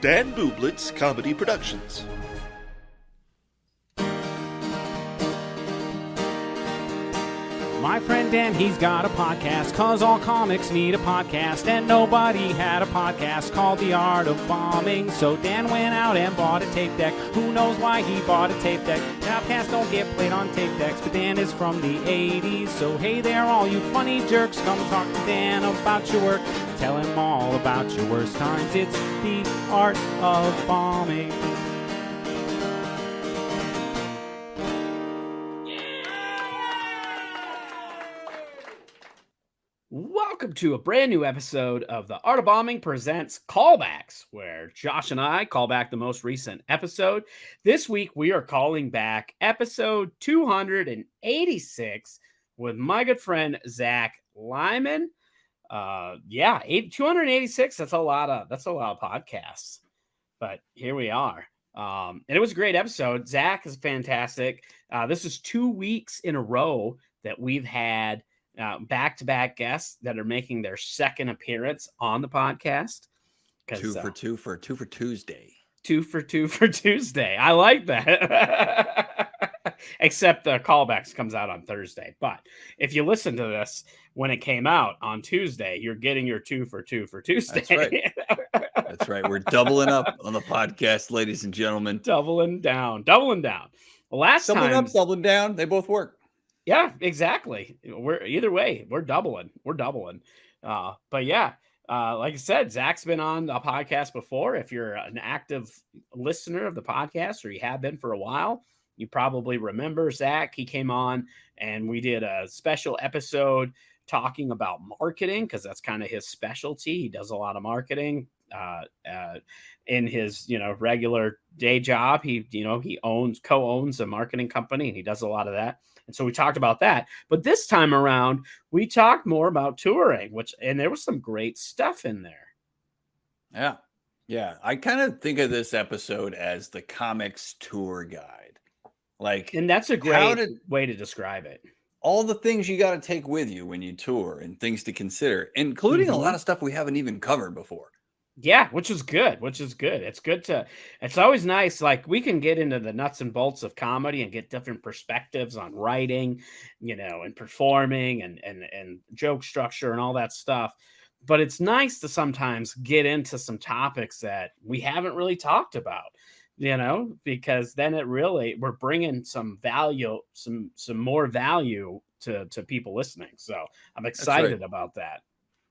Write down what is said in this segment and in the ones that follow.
Dan Bublett's Comedy Productions. My friend Dan, he's got a podcast, 'cause all comics need a podcast, and nobody had a podcast called The Art of Bombing. So Dan went out and bought a tape deck. Who knows why he bought a tape deck? Podcasts don't get played on tape decks, but Dan is from the 80s. So hey there, all you funny jerks, come talk to Dan about your work. Tell him all about your worst times. It's The Art of Bombing. Welcome to a brand new episode of The Art of Bombing presents Callbacks, where Josh and I call back the most recent episode. This week, we are calling back episode 286 with my good friend, Zack Lyman. 286. That's a lot of podcasts, but here we are. And it was a great episode. Zack is fantastic. This is 2 weeks in a row that we've had back-to-back guests that are making their second appearance on the podcast. Two for Tuesday. 2 for 2 for Tuesday. I like that. Except the Callbacks comes out on Thursday. But if you listen to this when it came out on Tuesday, you're getting your 2 for 2 for Tuesday. That's right. That's right. We're doubling up on the podcast, ladies and gentlemen. Doubling down. Doubling up, doubling down. They both work. Yeah, exactly. We're either way, we're doubling. But yeah, like I said, Zach's been on the podcast before. If you're an active listener of the podcast, or you have been for a while, you probably remember Zach. He came on and we did a special episode talking about marketing, because that's kind of his specialty. He does a lot of marketing in his regular day job. He co-owns a marketing company, and he does a lot of that. And so we talked about that. But this time around, we talked more about touring, and there was some great stuff in there. Yeah. I kind of think of this episode as the comics tour guide. And that's a great way to describe it. All the things you got to take with you when you tour and things to consider, including a lot of stuff we haven't even covered before. Yeah, which is good. It's always nice. Like, we can get into the nuts and bolts of comedy and get different perspectives on writing, and performing and joke structure and all that stuff. But it's nice to sometimes get into some topics that we haven't really talked about, because then we're bringing some value, some more value to people listening. So I'm excited about that.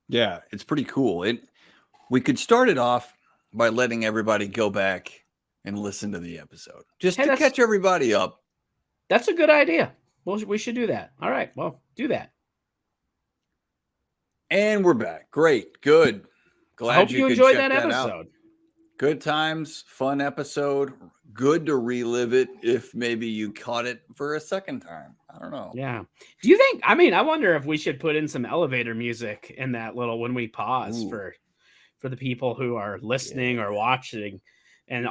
Yeah, it's pretty cool. We could start it off by letting everybody go back and listen to the episode, just to catch everybody up. That's a good idea. Well, we should do that. All right. Well, do that. And we're back. Great. Good. Glad I hope you enjoyed that episode. Good times. Fun episode. Good to relive it if maybe you caught it for a second time. I don't know. Yeah. Do you think, I wonder if we should put in some elevator music in that little, when we pause for the people who are listening or watching and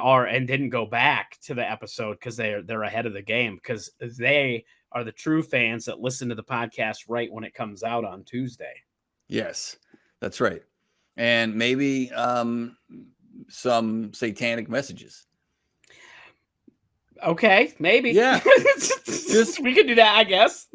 didn't go back to the episode because they're ahead of the game, because they are the true fans that listen to the podcast right when it comes out on Tuesday. Yes, that's right. And maybe some satanic messages. Okay, maybe. Yeah. Just we could do that, I guess.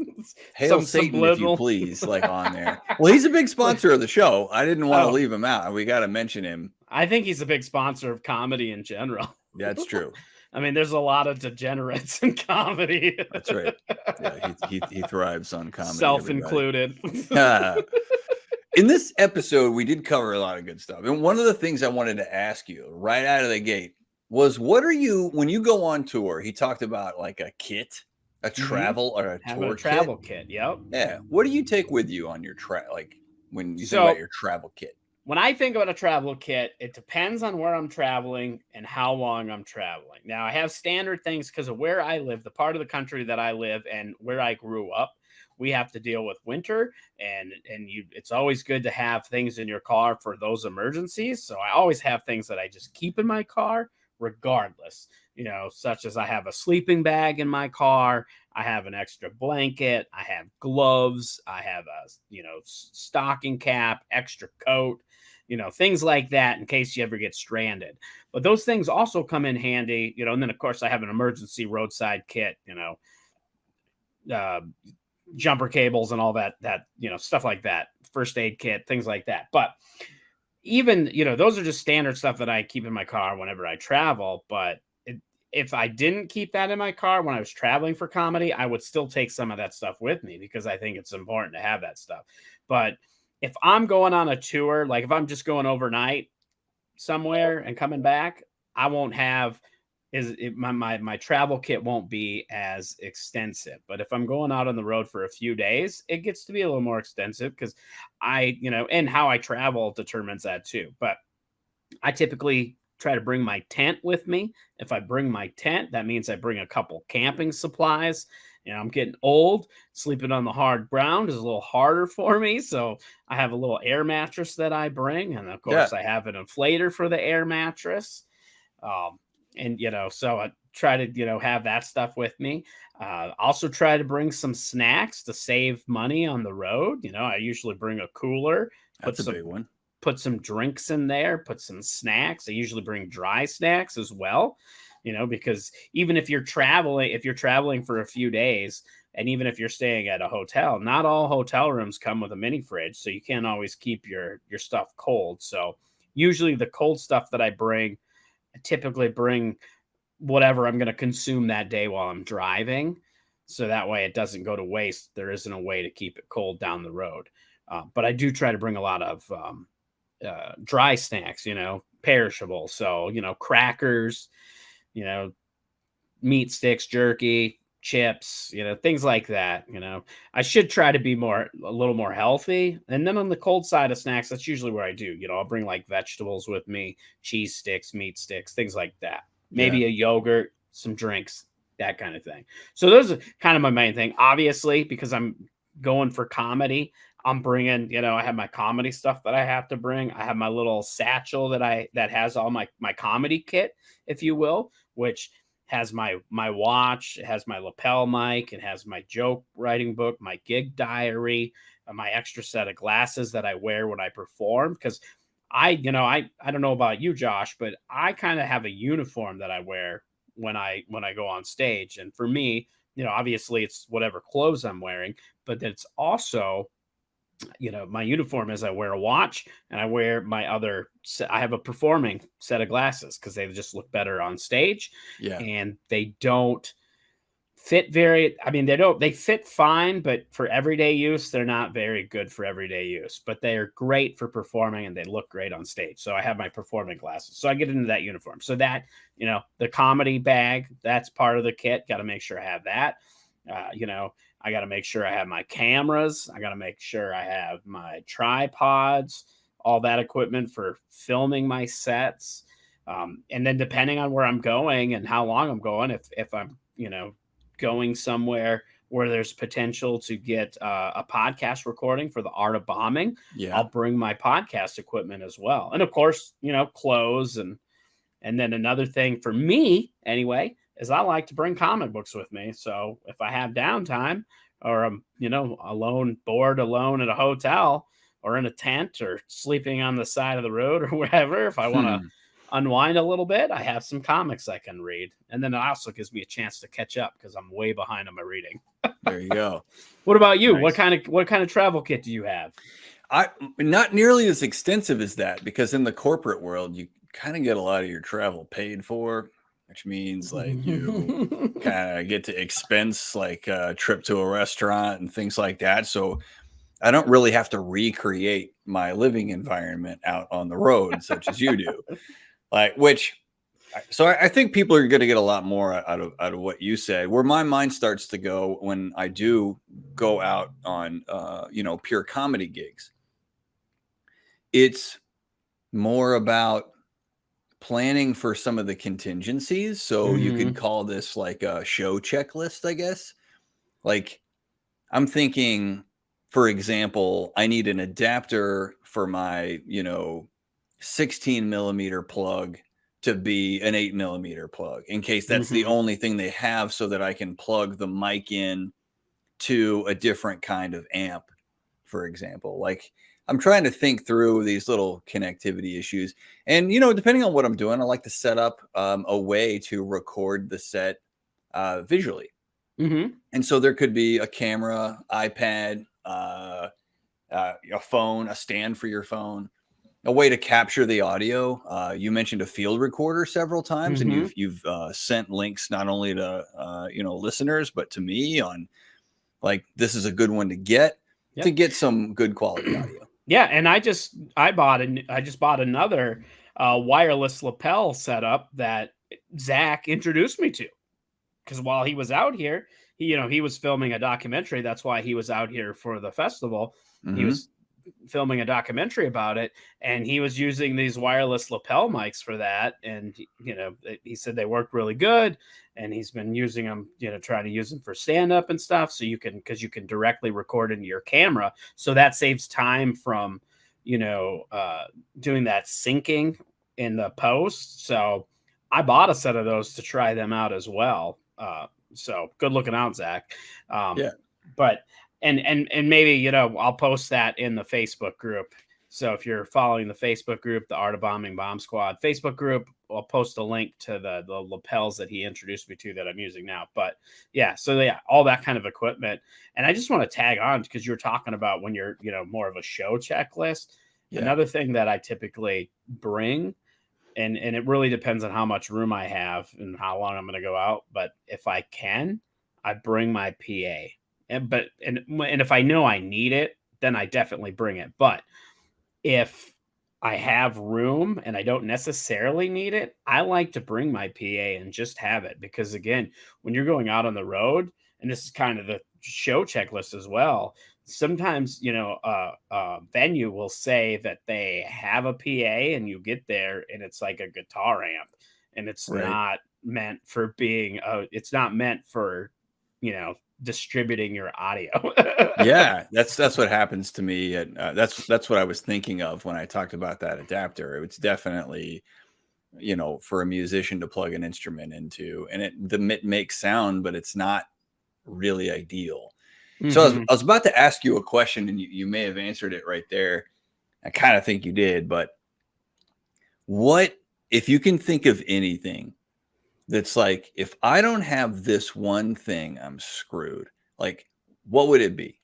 Hail Satan, if you please, on there. Well, he's a big sponsor of the show. I didn't want to leave him out. We got to mention him. I think he's a big sponsor of comedy in general. That's true. There's a lot of degenerates in comedy. That's right. Yeah, he thrives on comedy. Self-included. In this episode, we did cover a lot of good stuff. And one of the things I wanted to ask you right out of the gate was, when you go on tour? He talked about a kit, a travel or a tour travel kit. Yep. Yeah. What do you take with you on your when you think about your travel kit? When I think about a travel kit, it depends on where I'm traveling and how long I'm traveling. Now, I have standard things because of where I live, the part of the country that I live, and where I grew up. We have to deal with winter, and it's always good to have things in your car for those emergencies. So I always have things that I just keep in my car regardless, such as I have a sleeping bag in my car. I have an extra blanket. I have gloves. I have a, stocking cap, extra coat, things like that in case you ever get stranded. But those things also come in handy, and then of course I have an emergency roadside kit, uh, jumper cables and all that, stuff like that, first aid kit, things like that. But even, those are just standard stuff that I keep in my car whenever I travel. But if I didn't keep that in my car when I was traveling for comedy, I would still take some of that stuff with me because I think it's important to have that stuff. But if I'm going on a tour, like if I'm just going overnight somewhere and coming back, I won't have my travel kit won't be as extensive. But if I'm going out on the road for a few days, it gets to be a little more extensive because and how I travel determines that too. But I typically try to bring my tent with me. If I bring my tent, that means I bring a couple camping supplies. I'm getting old. Sleeping on the hard ground is a little harder for me. So I have a little air mattress that I bring. And of course, I have an inflator for the air mattress. So I try to, have that stuff with me. Also try to bring some snacks to save money on the road. I usually bring a cooler. That's a big one. Put some drinks in there, put some snacks. I usually bring dry snacks as well, because even if you're traveling for a few days, and even if you're staying at a hotel, not all hotel rooms come with a mini fridge. So you can't always keep your stuff cold. So usually the cold stuff that I typically bring whatever I'm going to consume that day while I'm driving. So that way it doesn't go to waste. There isn't a way to keep it cold down the road. But I do try to bring a lot of dry snacks, perishable. So, crackers, meat sticks, jerky, chips, things like that. I should try to be a little more healthy. And then on the cold side of snacks, that's usually where I do, I'll bring like vegetables with me, cheese sticks, meat sticks, things like that. Maybe a yogurt, some drinks, that kind of thing. So those are kind of my main thing. Obviously, because I'm going for comedy, I'm bringing, I have my comedy stuff that I have to bring. I have my little satchel that has all my comedy kit, if you will, which has my watch, it has my lapel mic, it has my joke writing book, my gig diary, my extra set of glasses that I wear when I perform. Because I don't know about you, Josh, but I kind of have a uniform that I wear when I go on stage. And for me, obviously it's whatever clothes I'm wearing, but it's also, my uniform is I wear a watch and I wear I have a performing set of glasses because they just look better on stage. Yeah. And they don't fit they fit fine, but for everyday use, they're not very good for everyday use, but they're great for performing and they look great on stage. So I have my performing glasses. So I get into that uniform. So that, the comedy bag, that's part of the kit. Got to make sure I have that. I got to make sure I have my cameras. I got to make sure I have my tripods, all that equipment for filming my sets. And then depending on where I'm going and how long I'm going, if I'm, going somewhere where there's potential to get a podcast recording for the art of bombing, I'll bring my podcast equipment as well. And of course, clothes. And then another thing for me anyway, is I like to bring comic books with me. So if I have downtime or I'm, bored alone at a hotel or in a tent or sleeping on the side of the road or wherever, if I want to unwind a little bit, I have some comics I can read. And then it also gives me a chance to catch up because I'm way behind on my reading. There you go. What about you? Nice. What kind of travel kit do you have? Not nearly as extensive as that, because in the corporate world, you kind of get a lot of your travel paid for, which means like you kind of get to expense like a trip to a restaurant and things like that. So I don't really have to recreate my living environment out on the road, such as you do. So I think people are going to get a lot more out of what you said. Where my mind starts to go when I do go out on, pure comedy gigs, it's more about planning for some of the contingencies. So you could call this like a show checklist, I guess. Like I'm thinking, for example, I need an adapter for my, 16 millimeter plug to be an 8 millimeter plug in case that's the only thing they have, so that I can plug the mic in to a different kind of amp, for example. Like I'm trying to think through these little connectivity issues. And, you know, depending on what I'm doing, I like to set up a way to record the set visually. Mm-hmm. And so there could be a camera, iPad, a phone, a stand for your phone, a way to capture the audio. You mentioned a field recorder several times, and Mm-hmm. you've sent links not only to listeners but to me on like this is a good one to Yep. get some good quality audio. Yeah, and I just bought another wireless lapel setup that Zach introduced me to, because while he was out here, he was filming a documentary. That's why he was out here for the festival. He Hmm. was filming a documentary about it, and he was using these wireless lapel mics for that. And he said they worked really good, and he's been using them, trying to use them for stand up and stuff. So because you can directly record into your camera, so that saves time from doing that syncing in the post. So I bought a set of those to try them out as well. So good looking out, Zach. Yeah. But and maybe I'll post that in the Facebook group. So if you're following the Facebook group, the Art of Bombing Bomb Squad Facebook group, I'll post a link to the lapels that he introduced me to that I'm using now. But yeah, so yeah, all that kind of equipment. And I just want to tag on because you're talking about when you're more of a show checklist. Yeah. Another thing that I typically bring, and it really depends on how much room I have and how long I'm going to go out. But if I can, I bring my PA. And if I know I need it, then I definitely bring it. But if I have room and I don't necessarily need it, I like to bring my PA and just have it, because again, when you're going out on the road, and this is kind of the show checklist as well, sometimes venue will say that they have a PA and you get there and it's like a guitar amp, and it's Right. not meant for it's not meant for distributing your audio. Yeah, that's what happens to me. And that's what I was thinking of when I talked about that adapter. It's definitely, for a musician to plug an instrument into, and it makes sound, but it's not really ideal. So I was about to ask you a question, and you may have answered it right there. I kind of think you did, but what if you can think of anything that's like, if I don't have this one thing, I'm screwed. Like, what would it be?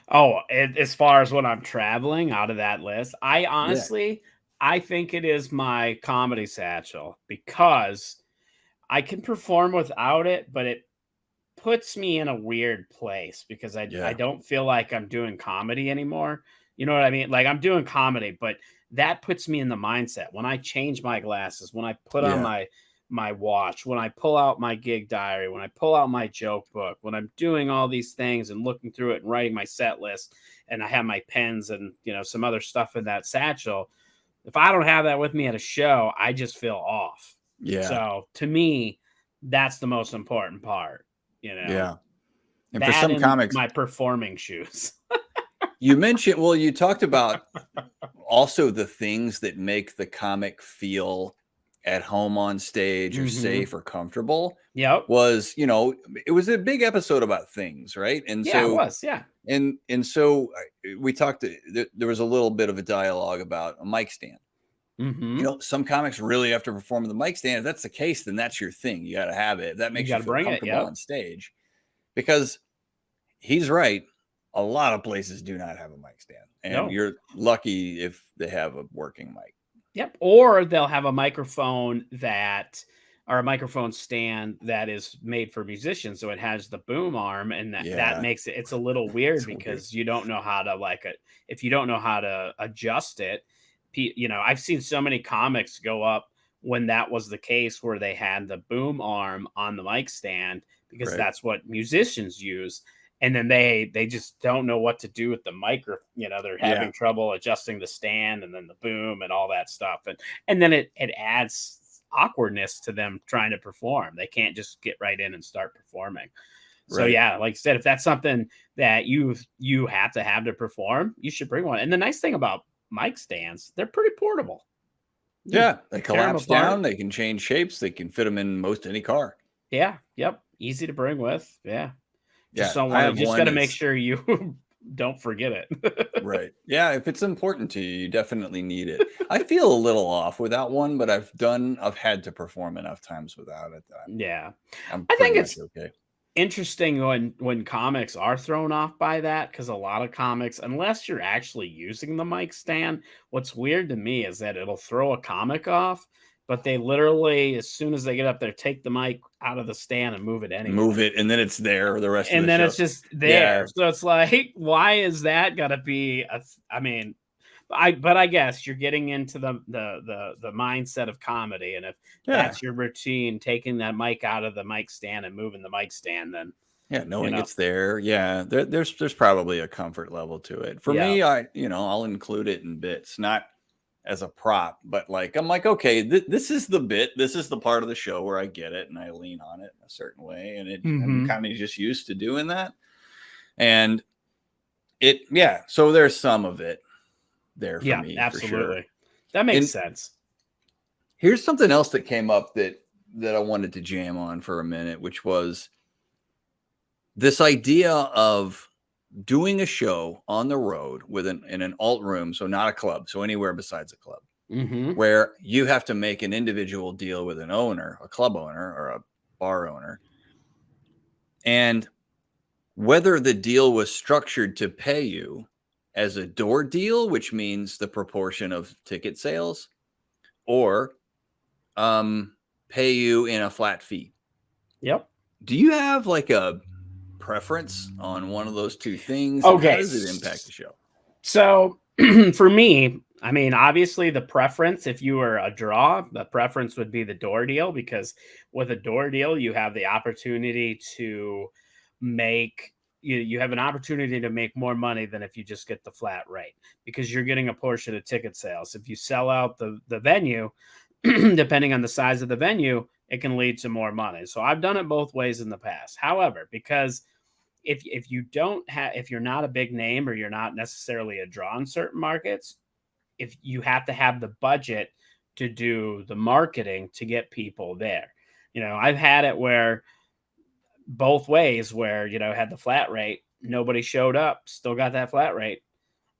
Oh, as far as when I'm traveling, out of that list, I honestly, I think it is my comedy satchel, because I can perform without it, but it puts me in a weird place because I don't feel like I'm doing comedy anymore. You know what I mean? Like, I'm doing comedy, but that puts me in the mindset when I change my glasses, when I put on my watch, when I pull out my gig diary, when I pull out my joke book, when I'm doing all these things and looking through it and writing my set list, and I have my pens and some other stuff in that satchel. If I don't have that with me at a show, I just feel off. Yeah. So to me, that's the most important part. Yeah. And that for some comics, my performing shoes. you talked about also the things that make the comic feel at home on stage or safe or comfortable. Yep. Was, it was a big episode about things, right? And Yeah, so it was. Yeah. and so we talked, there was a little bit of a dialogue about a mic stand. Some comics really have to perform with the mic stand. If that's the case, then that's your thing. You got to have it. That makes you feel comfortable on stage. Because he's right. A lot of places do not have a mic stand. And you're lucky if they have a working mic. Yep. Or they'll have a microphone or a microphone stand that is made for musicians. So it has the boom arm, and that makes it's a little weird because you don't know how to if you don't know how to adjust it. I've seen so many comics go up when that was the case, where they had the boom arm on the mic stand because that's what musicians use. And then they just don't know what to do with the micro. They're having trouble adjusting the stand and then the boom and all that stuff. And then it adds awkwardness to them trying to perform. They can't just get right in and start performing. So yeah, like I said, if that's something that you have to perform, you should bring one. And the nice thing about mic stands, they're pretty portable. Yeah, they collapse down. They can change shapes. They can fit them in most any car. Yeah. Yep. Easy to bring with. Yeah. Just got to make sure you don't forget it. Right. Yeah. If it's important to you, you definitely need it. I feel a little off without one, but I've had to perform enough times without it that Yeah. I'm I pretty think much it's okay. interesting when comics are thrown off by that, because a lot of comics, unless you're actually using the mic stand, what's weird to me is that it'll throw a comic off, but they literally, as soon as they get up there, take the mic out of the stand and move it anyway. Move it, and then it's there the rest of And the then show. it's just Yeah. there. So it's like, why is that gotta be I mean, but I guess you're getting into the mindset of comedy, and if Yeah. that's your routine, taking that mic out of the mic stand and moving the mic stand, then Yeah. you Knowing know, it's there. Yeah. There's probably a comfort level to it. For yeah, me, I'll include it in bits, not as a prop, but like I'm like, okay, this is the bit, this is the part of the show where I get it and I lean on it a certain way, and I'm Mhm. kind of just used to doing that. And yeah, so there's some of it there for Yeah, me for sure. absolutely. That makes And sense. here's something else that came up that I wanted to jam on for a minute, which was this idea of doing a show on the road in an alt room, so not a club, so anywhere besides a club, Mhm. where you have to make an individual deal with an owner, a club owner or a bar owner, and whether the deal was structured to pay you as a door deal, which means the proportion of ticket sales, or pay you in a flat fee. Yep. Do you have like a preference on one of those two things, and how Okay. does it impact the show? So for me, I mean, obviously the preference, if you were a draw, the preference would be the door deal, because with a door deal, you have the opportunity to make you have an opportunity to make more money than if you just get the flat rate, because you're getting a portion of ticket sales. If you sell out the venue, depending on the size of the venue, it can lead to more money. So I've done it both ways in the past. However, because if you don't have if you're not a big name, or you're not necessarily a draw in certain markets, if you have to have the budget to do the marketing to get people there. I've had it where both ways, where had the flat rate, nobody showed up, still got that flat rate.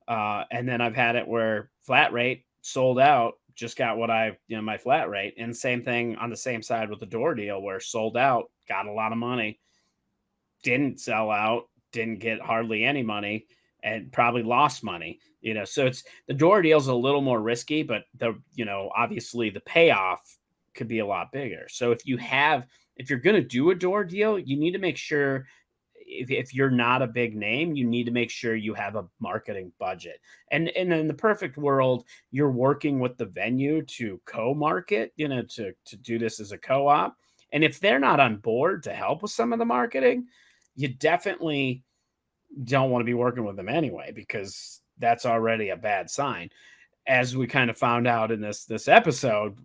And then I've had it where flat rate sold out, just got what my flat rate. And same thing on the same side with the door deal, where sold out, got a lot of money, didn't sell out, didn't get hardly any money, and probably lost money. So it's the door deal's a little more risky, but obviously the payoff could be a lot bigger. So if you're going to do a door deal, you need to make sure, if you're not a big name, you need to make sure you have a marketing budget. And in the perfect world, you're working with the venue to co-market, to do this as a co-op. And if they're not on board to help with some of the marketing, you definitely don't want to be working with them anyway, because that's already a bad sign. As we kind of found out in this episode,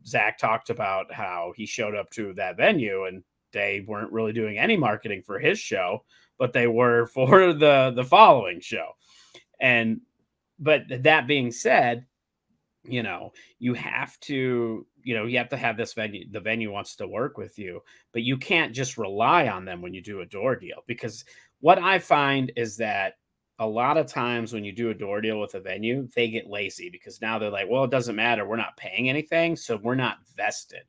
Zach talked about how he showed up to that venue and they weren't really doing any marketing for his show, but they were for the following show. And but that being said, you have to have this venue, the venue wants to work with you, but you can't just rely on them when you do a door deal, because what I find is that a lot of times when you do a door deal with a venue, they get lazy, because now they're like, well, it doesn't matter, we're not paying anything, so we're not vested.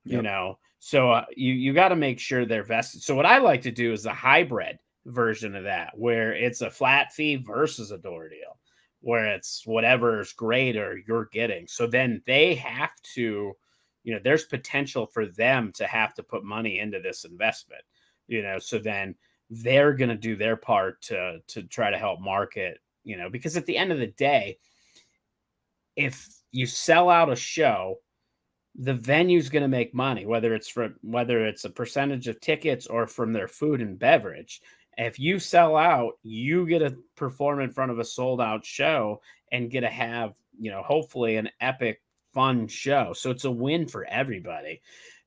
Yep. So you got to make sure they're vested. So what I like to do is a hybrid version of that, where it's a flat fee versus a door deal, where it's whatever's greater you're getting. So then they have to, there's potential for them to have to put money into this investment, so then they're going to do their part to try to help market, because at the end of the day, if you sell out a show, the venue's going to make money, whether it's a percentage of tickets or from their food and beverage. If you sell out, you get to perform in front of a sold out show and get to have, hopefully an epic, fun show. So it's a win for everybody.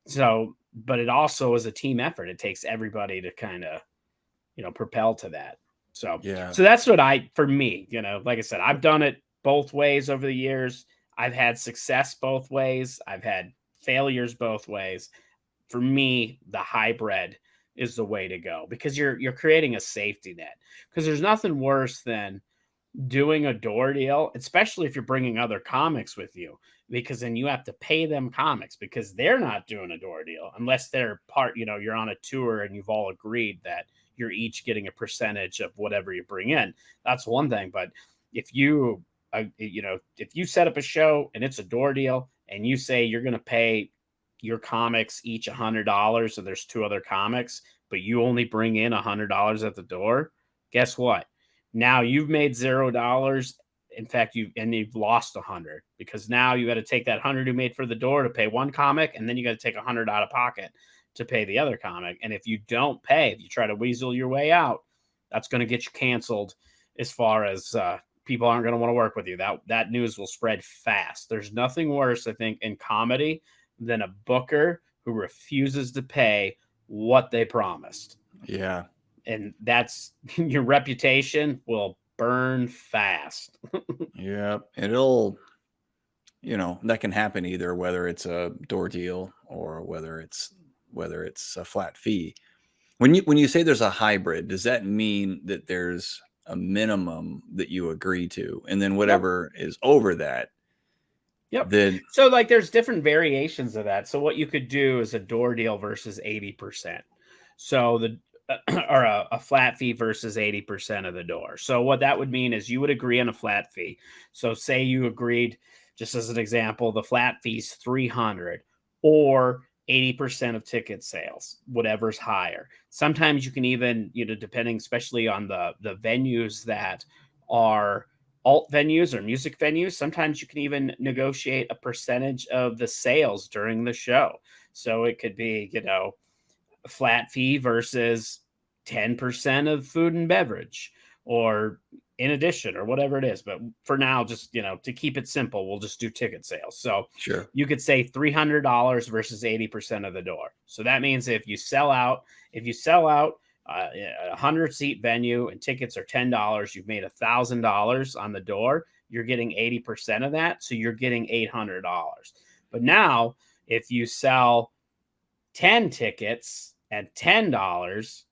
So, but it also is a team effort. It takes everybody to kind of, propel to that. So, Yeah. so that's for me, like I said, I've done it both ways over the years. I've had success both ways. I've had failures both ways. For me, the hybrid is the way to go, because you're creating a safety net. Because there's nothing worse than doing a door deal, especially if you're bringing other comics with you, because then you have to pay them comics because they're not doing a door deal unless they're part, you're on a tour and you've all agreed that you're each getting a percentage of whatever you bring in. That's one thing. But if you, if you set up a show and it's a door deal and you say you're going to pay your comics each $100 and there's 2 other comics, but you only bring in $100 at the door, guess what? Now you've made $0. In fact, you've lost 100, because now you got to take that 100 you made for the door to pay one comic, and then you got to take 100 out of pocket to pay the other comic. And if you don't pay, if you try to weasel your way out, that's going to get you canceled. As far as people aren't going to want to work with you, that news will spread fast. There's nothing worse, I think, in comedy than a booker who refuses to pay what they promised. Yeah. And that's your reputation will burn fast. Yeah. It'll, that can happen either, whether it's a door deal or whether it's a flat fee. When you say there's a hybrid, does that mean that there's a minimum that you agree to, and then whatever is over that? Yep. Then So like there's different variations of that. So what you could do is a door deal versus 80%. So or a flat fee versus 80% of the door. So what that would mean is you would agree on a flat fee. So say you agreed, just as an example, the flat fee's $300 or 80% of ticket sales, whatever's higher. Sometimes you can even, depending, especially on the venues that are alt venues or music venues, sometimes you can even negotiate a percentage of the sales during the show. So it could be, a flat fee versus 10% of food and beverage, or in addition, or whatever it is. But for now, just, to keep it simple, we'll just do ticket sales. So sure, you could say $300 versus 80% of the door. So that means if you sell out a 100-seat venue and tickets are $10, you've made $1,000 on the door. You're getting 80% of that. So you're getting $800. But now if you sell 10 tickets at $10,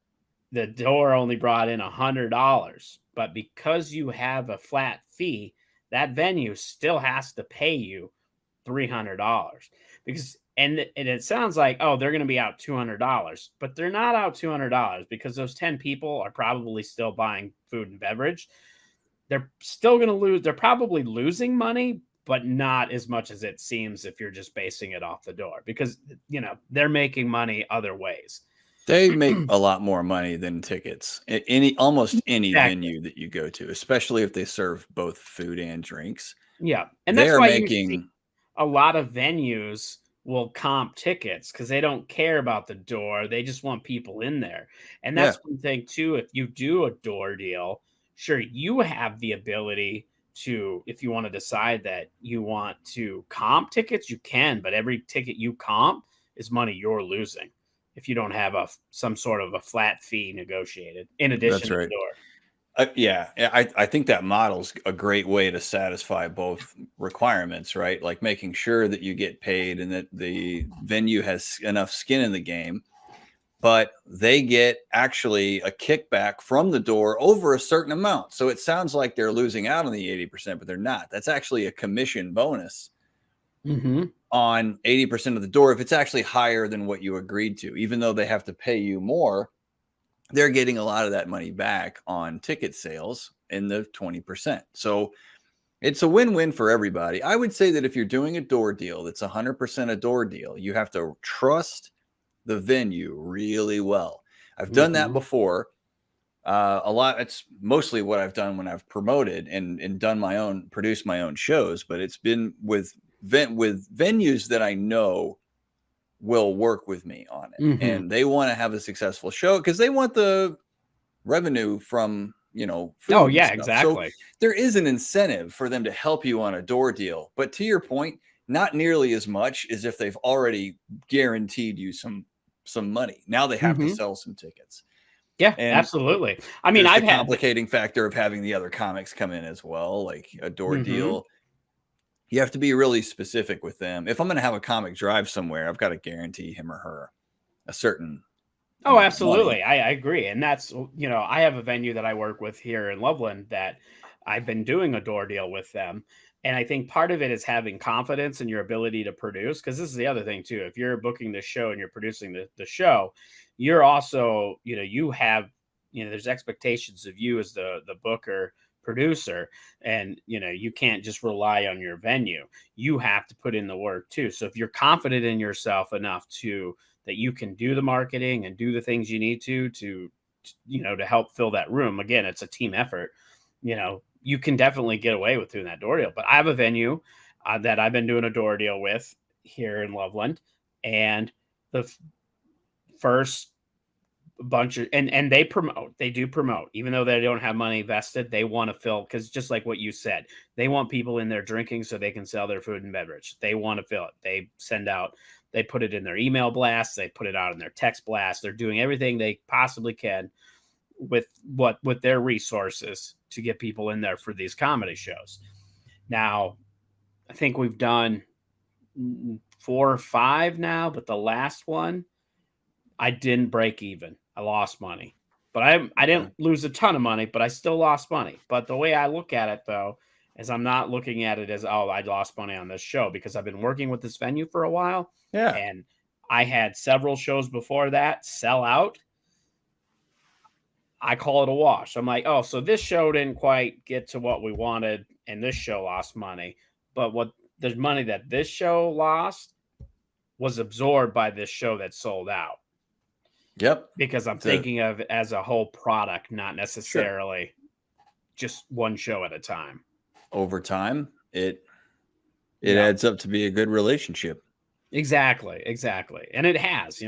the door only brought in $100. But because you have a flat fee, that venue still has to pay you $300, because and it sounds like, oh, they're going to be out $200, but they're not out $200, because those 10 people are probably still buying food and beverage. They're still going to lose. They're probably losing money, but not as much as it seems if you're just basing it off the door, because they're making money other ways. They make a lot more money than tickets at almost any venue that you go to, especially if they serve both food and drinks. Yeah, and that's why you see a lot of venues will comp tickets, because they don't care about the door. They just want people in there. And that's one thing too. If you do a door deal, sure, you have the ability to, if you want to decide that you want to comp tickets, you can, but every ticket you comp is money you're losing if you don't have some sort of a flat fee negotiated in addition to the door. I think that model's a great way to satisfy both requirements, right? Like making sure that you get paid and that the venue has enough skin in the game, but they get actually a kickback from the door over a certain amount. So it sounds like they're losing out on the 80%, but they're not. That's actually a commission bonus on 80% of the door if it's actually higher than what you agreed to. Even though they have to pay you more, they're getting a lot of that money back on ticket sales in the 20%. So it's a win-win for everybody. I would say that if you're doing a door deal that's 100% a door deal, you have to trust the venue really well. I've done that before. A lot. It's mostly what I've done when I've promoted and produced my own shows, but it's been with venues that I know will work with me on it, and they want to have a successful show because they want the revenue from food. Oh yeah, exactly. So there is an incentive for them to help you on a door deal, but to your point, not nearly as much as if they've already guaranteed you some money. Now they have to sell some tickets. Yeah, and absolutely. I mean, I've had the complicating factor of having the other comics come in as well, like a door deal. You have to be really specific with them. If I'm going to have a comic drive somewhere, I've got to guarantee him or her a certain Oh, money. absolutely. I agree. And that's, I have a venue that I work with here in Loveland that I've been doing a door deal with them. And I think part of it is having confidence in your ability to produce. Cause this is the other thing too. If you're booking the show and you're producing the show, you're also, you have, there's expectations of you as the booker producer. And, you can't just rely on your venue. You have to put in the work too. So if you're confident in yourself enough that you can do the marketing and do the things you need to help fill that room. Again, it's a team effort. You can definitely get away with doing that door deal. But I have a venue that I've been doing a door deal with here in Loveland, and the first bunch of and they do promote, even though they don't have money vested. They want to fill, because just like what you said, they want people in there drinking so they can sell their food and beverage. They want to fill it. They put it in their email blasts, they put it out in their text blast. They're doing everything they possibly can with their resources to get people in there for these comedy shows. Now, I think we've done 4 or 5 now, but the last one I didn't break even. I lost money. But I didn't lose a ton of money, but I still lost money. But the way I look at it, though, is I'm not looking at it as, oh, I lost money on this show, because I've been working with this venue for a while. Yeah. And I had several shows before that sell out. I call it a wash. I'm like, oh, so this show didn't quite get to what we wanted, and this show lost money. But the money that this show lost was absorbed by this show that sold out. Yep. Because I'm thinking of it as a whole product, not necessarily just one show at a time. Over time, it adds up to be a good relationship. Exactly. And it has,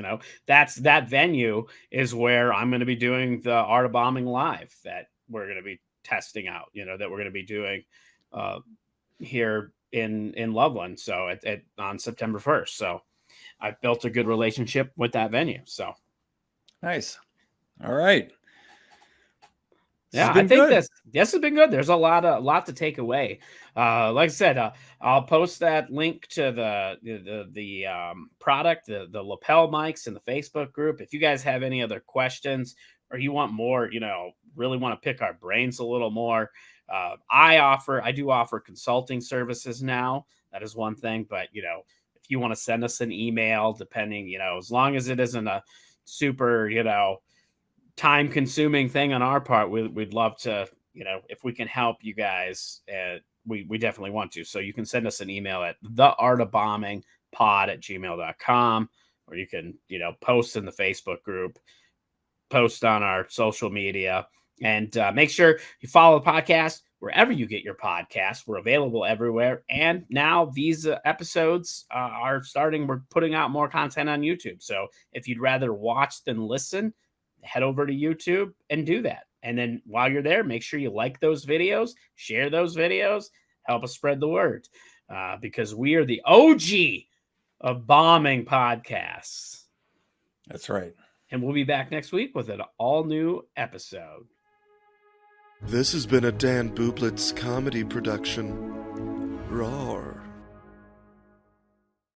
that venue is where I'm going to be doing the Art of Bombing live that we're going to be testing out, that we're going to be doing here in Loveland. So on September 1st. So I've built a good relationship with that venue. So nice. All right. Yeah, I think this has been good. There's a lot to take away. Like I said, I'll post that link to the product, the lapel mics in the Facebook group. If you guys have any other questions, or you want more, really want to pick our brains a little more, I do offer consulting services now. That is one thing. But if you want to send us an email, depending, as long as it isn't a super, time-consuming thing on our part, we'd love to, if we can help you guys, we definitely want to. So you can send us an email at theartofbombingpod@gmail.com, or you can, post in the Facebook group, post on our social media, and make sure you follow the podcast wherever you get your podcasts. We're available everywhere. And now these episodes are starting. We're putting out more content on YouTube. So if you'd rather watch than listen, head over to YouTube and do that. And then while you're there, make sure you like those videos, share those videos, help us spread the word, because we are the OG of bombing podcasts. That's right. And we'll be back next week with an all new episode. This has been a Dan Bublitz comedy production. Roar.